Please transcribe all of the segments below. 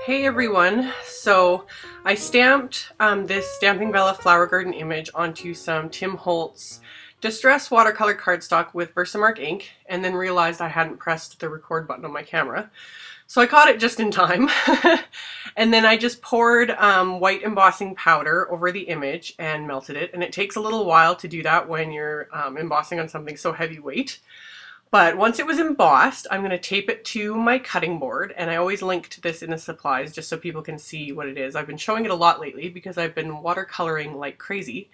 Hey everyone, so I stamped this Stamping Bella Flower Garden image onto some Tim Holtz Distress watercolor cardstock with Versamark ink, and then realized I hadn't pressed the record button on my camera. So I caught it just in time. And then I just poured white embossing powder over the image and melted it, and it takes a little while to do that when you're embossing on something so heavyweight. But once it was embossed, I'm going to tape it to my cutting board, and I always link to this in the supplies just so people can see what it is. I've been showing it a lot lately because I've been watercoloring like crazy.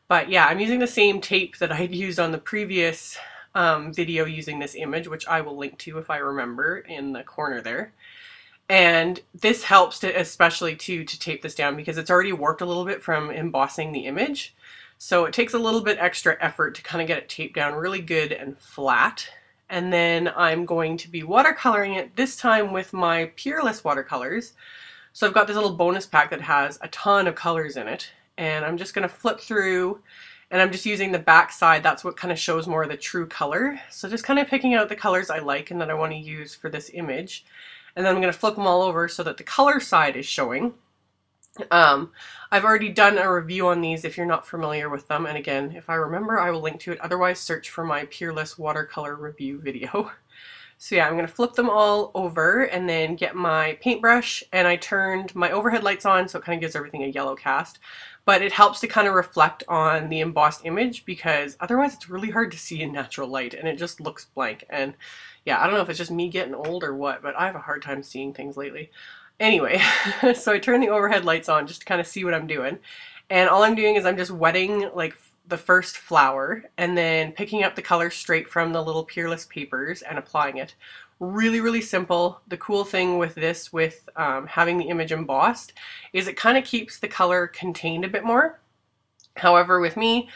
But yeah, I'm using the same tape that I had used on the previous video using this image, which I will link to if I remember in the corner there. And this helps to especially to tape this down because it's already warped a little bit from embossing the image. So it takes a little bit extra effort to kind of get it taped down really good and flat. And then I'm going to be watercoloring it this time with my Peerless watercolors. So I've got this little bonus pack that has a ton of colors in it. And I'm just going to flip through, and I'm just using the back side. That's what kind of shows more of the true color. So just kind of picking out the colors I like and that I want to use for this image. And then I'm going to flip them all over so that the color side is showing. I've already done a review on these if you're not familiar with them, and again, if I remember, I will link to it. Otherwise, search for my Peerless watercolor review video. So yeah, I'm going to flip them all over and then get my paintbrush, and I turned my overhead lights on so it kind of gives everything a yellow cast, but it helps to kind of reflect on the embossed image because otherwise it's really hard to see in natural light and it just looks blank. And yeah, I don't know if it's just me getting old or what, but I have a hard time seeing things lately. Anyway, so I turn the overhead lights on just to kind of see what I'm doing. And all I'm doing is I'm just wetting like the first flower and then picking up the color straight from the little Peerless papers and applying it. Really, really simple. The cool thing with this, with having the image embossed, is it kind of keeps the color contained a bit more. However, with me,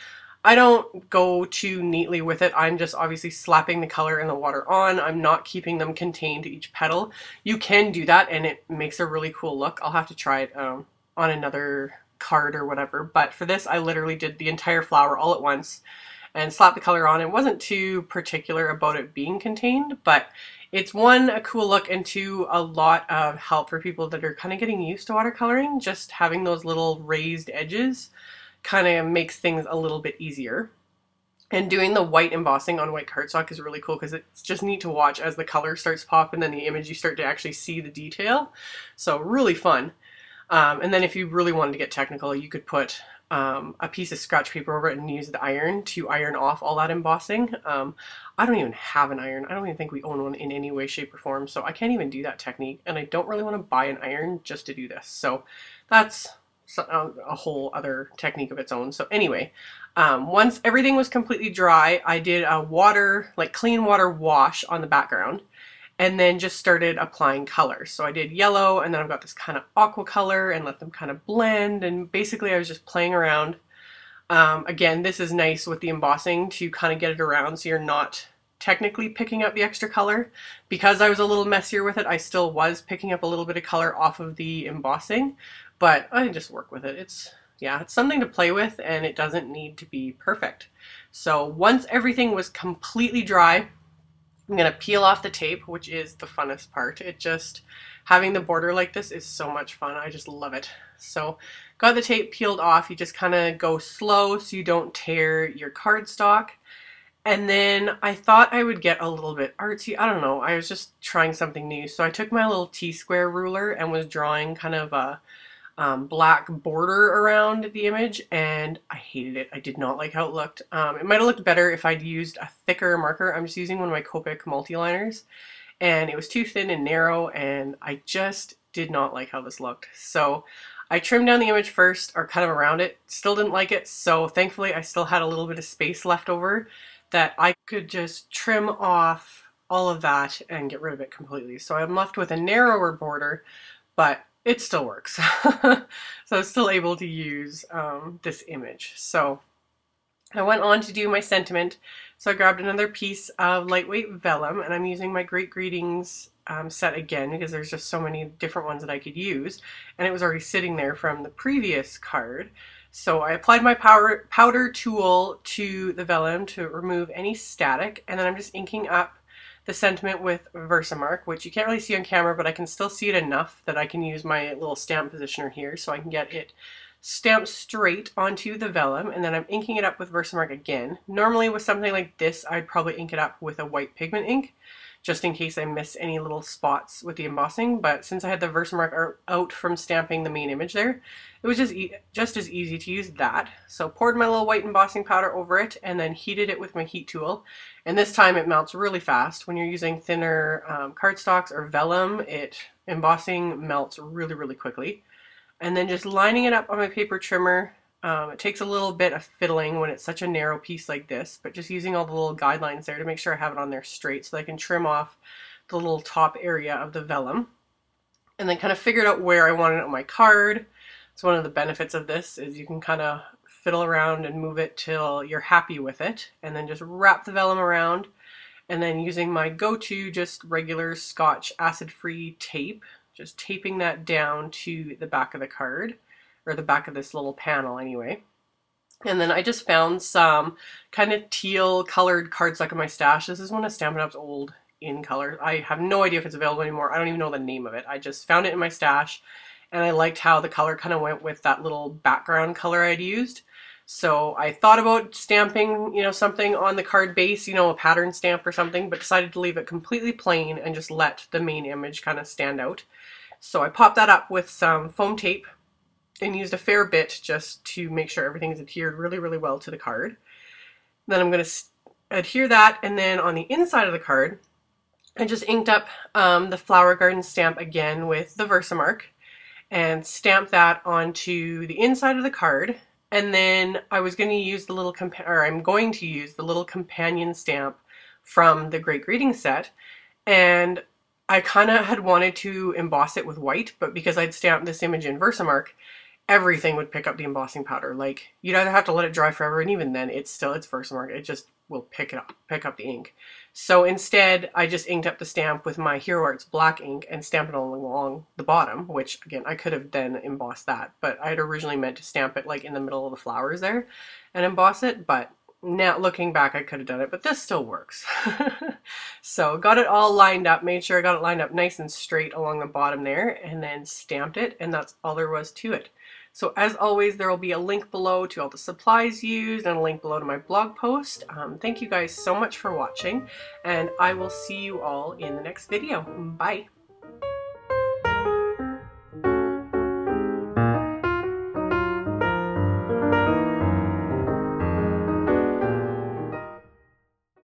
I don't go too neatly with it. I'm just obviously slapping the color and the water on. I'm not keeping them contained to each petal. You can do that and it makes a really cool look. I'll have to try it on another card or whatever. But for this, I literally did the entire flower all at once and slapped the color on. It wasn't too particular about it being contained, but it's one, a cool look, and two, a lot of help for people that are kind of getting used to watercoloring. Just having those little raised edges kind of makes things a little bit easier. And doing the white embossing on white cardstock is really cool because it's just neat to watch as the color starts popping, and then the image you start to actually see the detail. So really fun. And then if you really wanted to get technical, you could put a piece of scratch paper over it and use the iron to iron off all that embossing. I don't even have an iron. I don't even think we own one in any way, shape, or form, so I can't even do that technique, and I don't really want to buy an iron just to do this. So that's a whole other technique of its own. So anyway, once everything was completely dry, I did a water, like clean water wash on the background, and then just started applying colors. So I did yellow, and then I've got this kind of aqua color and let them kind of blend, and basically I was just playing around. Again, this is nice with the embossing to kind of get it around so you're not technically picking up the extra color. Because I was a little messier with it, I still was picking up a little bit of color off of the embossing, but I just work with it. It's something to play with, and it doesn't need to be perfect. So once everything was completely dry, I'm going to peel off the tape, which is the funnest part. Having the border like this is so much fun. I just love it. So got the tape peeled off. You just kind of go slow so you don't tear your cardstock. And then I thought I would get a little bit artsy. I don't know. I was just trying something new. So I took my little T-square ruler and was drawing kind of a black border around the image, and I hated it. I did not like how it looked. It might have looked better if I'd used a thicker marker. I'm just using one of my Copic multi-liners, and it was too thin and narrow, and I just did not like how this looked. So I trimmed down the image first, or kind of around it. Still didn't like it, so thankfully I still had a little bit of space left over that I could just trim off all of that and get rid of it completely. So I'm left with a narrower border, but it still works. So I was still able to use this image. So I went on to do my sentiment. So I grabbed another piece of lightweight vellum, and I'm using my Great Greetings set again because there's just so many different ones that I could use, and it was already sitting there from the previous card. So I applied my powder tool to the vellum to remove any static, and then I'm just inking up the sentiment with Versamark, which you can't really see on camera, but I can still see it enough that I can use my little stamp positioner here so I can get it stamped straight onto the vellum, and then I'm inking it up with Versamark again. Normally with something like this, I'd probably ink it up with a white pigment ink, just in case I miss any little spots with the embossing, but since I had the Versamark out from stamping the main image there, it was just as easy to use that. So poured my little white embossing powder over it and then heated it with my heat tool, and this time it melts really fast. When you're using thinner cardstocks or vellum, embossing melts really quickly. And then just lining it up on my paper trimmer. It takes a little bit of fiddling when it's such a narrow piece like this, but just using all the little guidelines there to make sure I have it on there straight so that I can trim off the little top area of the vellum. And then kind of figured out where I wanted it on my card. So one of the benefits of this is you can kind of fiddle around and move it till you're happy with it, and then just wrap the vellum around. And then using my go-to just regular Scotch acid-free tape, just taping that down to the back of the card, or the back of this little panel anyway. And then I just found some kind of teal colored cardstock in my stash. This is one of Stampin' Up's old in color. I have no idea if it's available anymore. I don't even know the name of it. I just found it in my stash and I liked how the color kind of went with that little background color I'd used. So I thought about stamping, something on the card base, a pattern stamp or something, but decided to leave it completely plain and just let the main image kind of stand out. So I popped that up with some foam tape and used a fair bit just to make sure everything is adhered really well to the card. Then I'm going to adhere that, and then on the inside of the card, I just inked up the flower garden stamp again with the Versamark and stamped that onto the inside of the card. And then I was going to use I'm going to use the little companion stamp from the Great Greeting set, and I kind of had wanted to emboss it with white, but because I'd stamped this image in Versamark, everything would pick up the embossing powder. Like, you'd either have to let it dry forever, and even then it's Versamark. It just will pick up the ink. So instead, I just inked up the stamp with my Hero Arts black ink and stamped it along the bottom, which again, I could have then embossed that, but I had originally meant to stamp it like in the middle of the flowers there and emboss it, but now looking back, I could have done it, but this still works. So got it all lined up, made sure I got it lined up nice and straight along the bottom there, and then stamped it, and that's all there was to it. So as always, there will be a link below to all the supplies used and a link below to my blog post. Thank you guys so much for watching, and I will see you all in the next video. Bye!